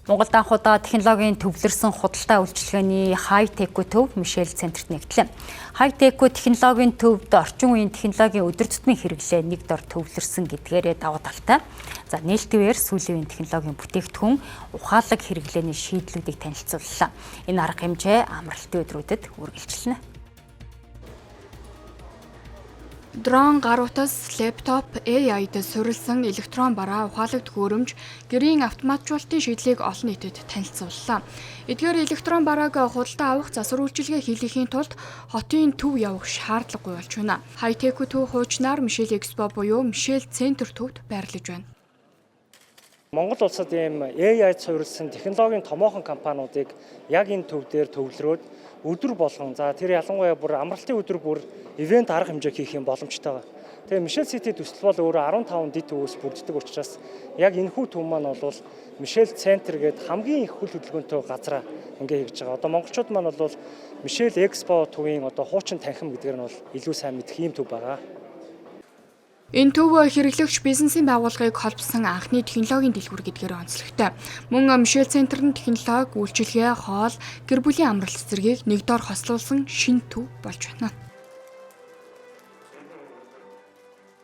Монголд анх удаа технологийн төвлөрсөн худалдаа үйлчилгээний хай-теко төв Мишель центрт нэгдлээ. Хай-теко технологийн төвд орчин үеийн технологийн өдөр тутмын хэрэглээ нэг дор төвлөрсөн гэдгээрээ давуу талтай. За нээлттэйгээр сүүлийн үеийн технологийн бүтээгдэхүүн ухаалаг хэрэглээний шийдлүүдийг танилцууллаа. Энэ арга хэмжээ амралтын өдрүүдэд үргэлжилнэ. Дрон, гар утас, лэптоп, AI-д суурилсан электрон бараа, ухаалаг төхөөрөмж, гэрийн автоматжуулалтын шийдлийг олон нийтэд танилцууллаа. Эдгээр электрон барааг худалдаа авах засвар үйлчилгээ хийлгэхийн тулд хотын төв явах шаардлагагүй болж байна. Хай-теко төв хуучнаар Мишель Экспо буюу Мишель Центр төвд байрлаж байна. Монгол улсад ийм AI-д суурилсан технологийн томоохон компаниудыг яг энэ төв дээр төвлөрөөд өдөр болгон тэр ялангуяа бүр амралтын өдөр бүр ивент арга хэмжээ хийх юм боломжтой байгаа. Тэгээ Мишель Сити төсөл бол өөрөө 15 дид төвөөс бүрддэг учраас яг энэхүү төв маань бол Мишель Центр гээд хамгийн их хөл хөдөлгөөнтэй газараа ингээ хийж байгаа. Одоо монголчууд маань бол Мишель Экспо төвийн хуучин танхим гэдгээр нь бол илүү сайн мэдэх ийм төв байгаа. Энэ төв хэрэглэгч бизнесийн байгууллагыг холбосон анхны технологийн дэлгүүр гэдгээр онцлогтой. Мөн Мишель Центр нь технологи, үйлчилгээ, хоол, гэр бүлийн амралт зэргийг нэг доор хослуулсан шинэ төв болж байна.